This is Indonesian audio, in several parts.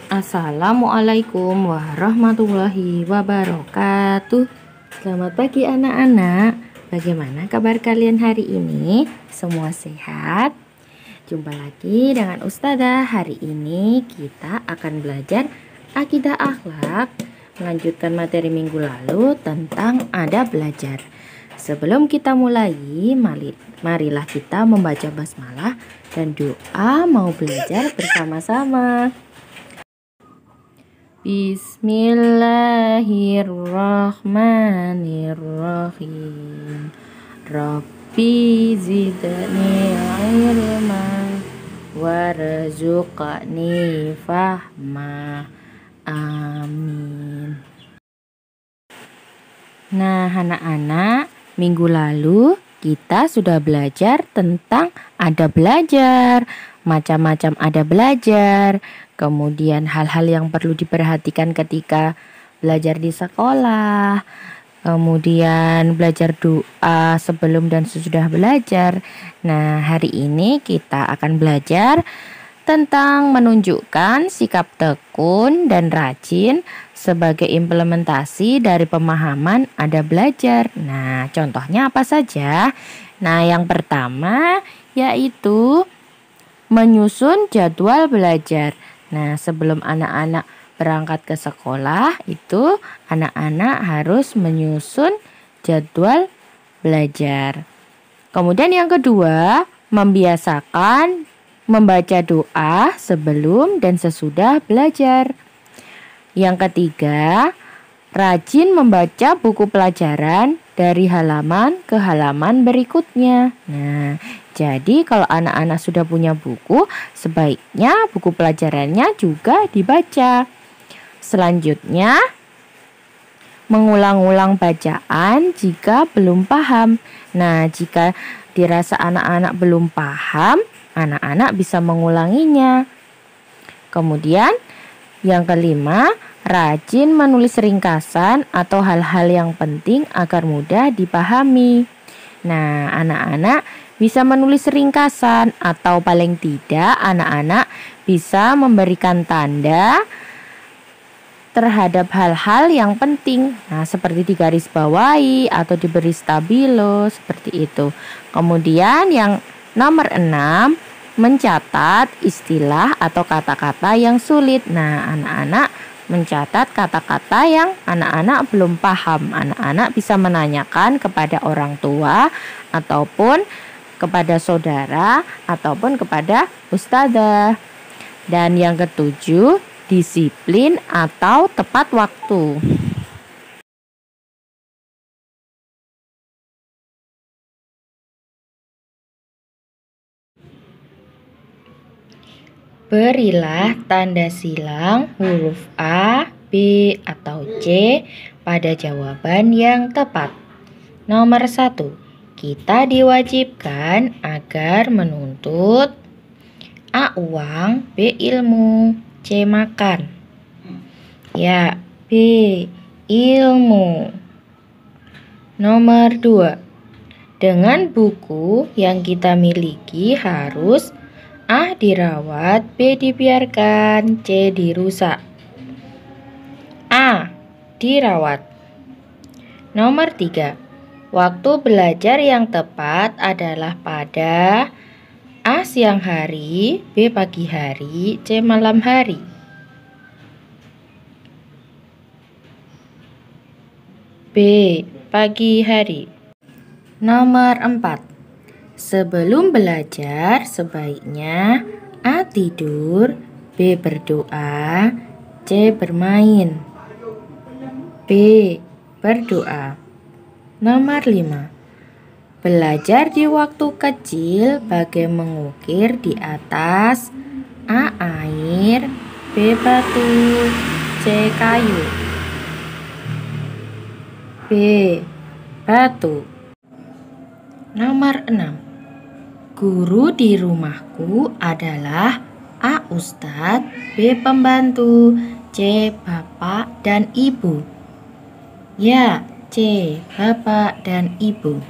Assalamualaikum warahmatullahi wabarakatuh. Selamat pagi anak-anak. Bagaimana kabar kalian hari ini? Semua sehat? Jumpa lagi dengan Ustazah. Hari ini kita akan belajar akidah akhlak, melanjutkan materi minggu lalu tentang adab belajar. Sebelum kita mulai, marilah kita membaca basmalah dan doa mau belajar bersama-sama. Bismillahirrahmanirrahim. Rabbi zidni ilma warzuqni fahma. Amin. Nah, anak-anak, minggu lalu kita sudah belajar tentang adab belajar, macam-macam adab belajar, kemudian hal-hal yang perlu diperhatikan ketika belajar di sekolah, kemudian belajar doa sebelum dan sesudah belajar. Nah, hari ini kita akan belajar tentang menunjukkan sikap tekun dan rajin sebagai implementasi dari pemahaman adab belajar. Nah, contohnya apa saja? Nah, yang pertama yaitu menyusun jadwal belajar. Nah, sebelum anak-anak berangkat ke sekolah, itu anak-anak harus menyusun jadwal belajar. Kemudian yang kedua, membiasakan membaca doa sebelum dan sesudah belajar. Yang ketiga, rajin membaca buku pelajaran dari halaman ke halaman berikutnya. Nah, jadi kalau anak-anak sudah punya buku, sebaiknya buku pelajarannya juga dibaca. Selanjutnya, mengulang-ulang bacaan jika belum paham. Nah, jika dirasa anak-anak belum paham, anak-anak bisa mengulanginya. Kemudian, yang kelima, rajin menulis ringkasan atau hal-hal yang penting agar mudah dipahami. Nah, anak-anak bisa menulis ringkasan atau paling tidak anak-anak bisa memberikan tanda terhadap hal-hal yang penting. Nah, seperti digarisbawahi atau diberi stabilo, seperti itu. Kemudian yang nomor 6, mencatat istilah atau kata-kata yang sulit. Nah, anak-anak mencatat kata-kata yang anak-anak belum paham. Anak-anak bisa menanyakan kepada orang tua ataupun kepada saudara ataupun kepada ustazah. Dan yang ketujuh, disiplin atau tepat waktu. Berilah tanda silang huruf A, B, atau C pada jawaban yang tepat. Nomor 1, kita diwajibkan agar menuntut A. Uang, B. Ilmu, C. Makan. Ya, B. Ilmu. Nomor 2, dengan buku yang kita miliki harus A. dirawat, B. dibiarkan, C. dirusak. A. dirawat. Nomor 3, waktu belajar yang tepat adalah pada A. siang hari, B. pagi hari, C. malam hari. B. pagi hari. Nomor 4, sebelum belajar sebaiknya A. tidur, B. berdoa, C. bermain. B. berdoa. Nomor 5, belajar di waktu kecil bagai mengukir di atas A. air, B. batu, C. kayu. B. batu. Nomor 6, guru di rumahku adalah A. Ustadz, B. pembantu, C. bapak dan ibu. Ya, C. bapak dan ibu.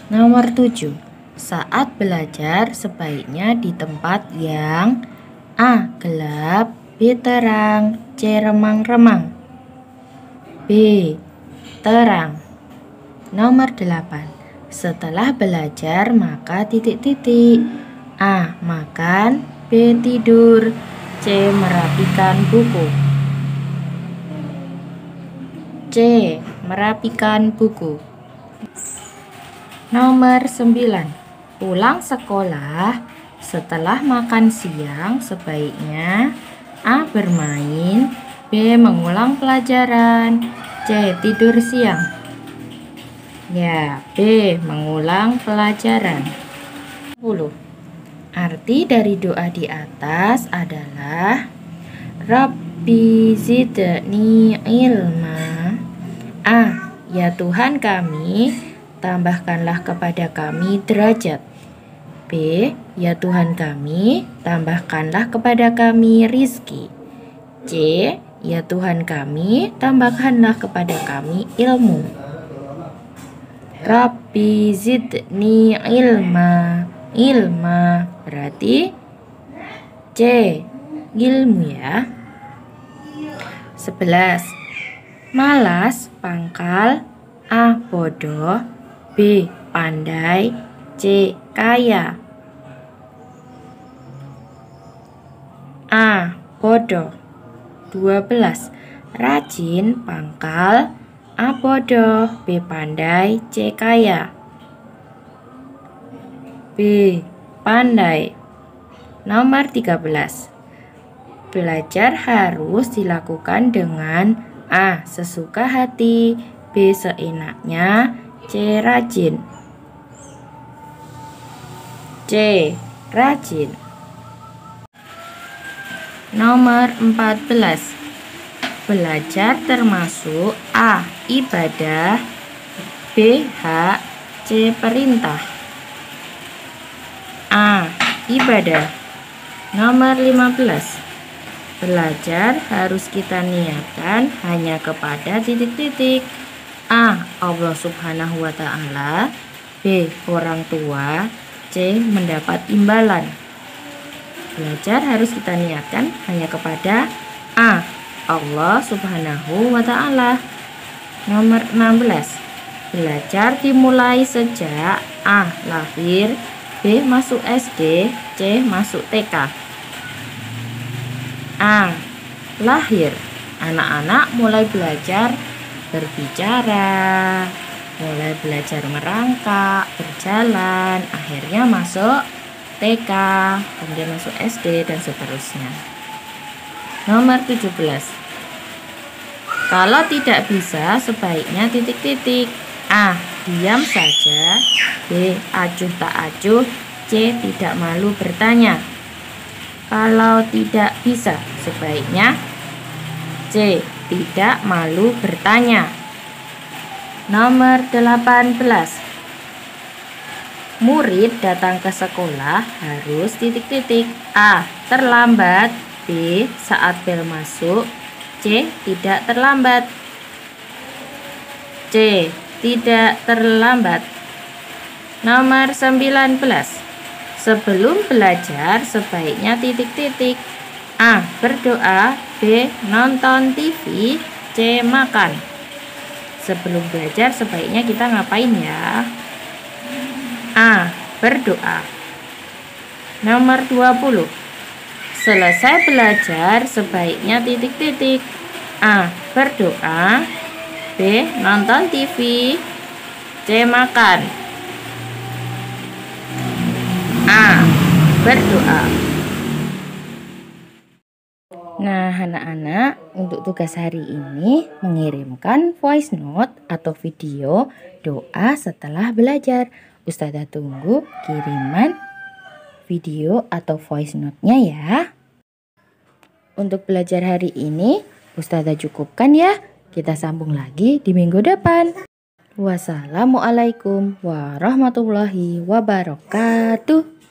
Nomor 7, saat belajar sebaiknya di tempat yang A. gelap, B. B. Terang. C. Remang-remang. B. Terang. Nomor 8. Setelah belajar maka titik-titik. A. Makan. B. Tidur. C. Merapikan buku. C. Merapikan buku. Nomor 9. Pulang sekolah setelah makan siang sebaiknya A. Bermain. B. Mengulang pelajaran. C. Tidur siang. Ya, B. Mengulang pelajaran. 10. Arti dari doa di atas adalah Rabbi zidni ilma. A. Ya Tuhan kami, tambahkanlah kepada kami derajat. B. Ya Tuhan kami, tambahkanlah kepada kami rizki. C. Ya Tuhan kami, tambahkanlah kepada kami ilmu. Rabbi zidni ilma. Ilma berarti C. Ilmu ya. 11. Malas pangkal A. Bodoh. B. Pandai. C. Kaya. A. Bodoh. 12. Rajin pangkal A. Bodoh. B. Pandai. C. Kaya. B. Pandai. Nomor 13. Belajar harus dilakukan dengan A. Sesuka hati. B. Seenaknya. C. Rajin. C. Rajin. Nomor 14. Belajar termasuk A. Ibadah. B. Hak. C. Perintah. A. Ibadah. Nomor 15. Belajar harus kita niatkan hanya kepada titik-titik. A. Allah Subhanahu wa Ta'ala. B. Orang tua. C. Mendapat imbalan. Belajar harus kita niatkan hanya kepada A. Allah Subhanahu wa Ta'ala. Nomor 16. Belajar dimulai sejak A. Lahir. B. Masuk SD. C. Masuk TK. A. Lahir. Anak-anak mulai belajar berbicara, mulai belajar merangkak, berjalan, akhirnya masuk TK, kemudian masuk SD dan seterusnya. Nomor 17. Kalau tidak bisa sebaiknya titik-titik. A. Diam saja. B. Acuh tak acuh. C. Tidak malu bertanya. Kalau tidak bisa sebaiknya C. Tidak malu bertanya. Nomor 18. Murid datang ke sekolah harus titik-titik. A. Terlambat. B. Saat bel masuk. C. Tidak terlambat. C. Tidak terlambat. Nomor 19. Sebelum belajar sebaiknya titik-titik. A. Berdoa. B. Nonton TV. C. Makan. Sebelum belajar sebaiknya kita ngapain ya? A. Berdoa. Nomor 20. Selesai belajar sebaiknya titik-titik. A. Berdoa. B. Nonton TV. C. Makan. A. Berdoa. Nah, anak-anak, untuk tugas hari ini mengirimkan voice note atau video doa setelah belajar. Ustazah tunggu kiriman video atau voice note-nya ya. Untuk belajar hari ini, Ustazah cukupkan ya. Kita sambung lagi di minggu depan. Wassalamualaikum warahmatullahi wabarakatuh.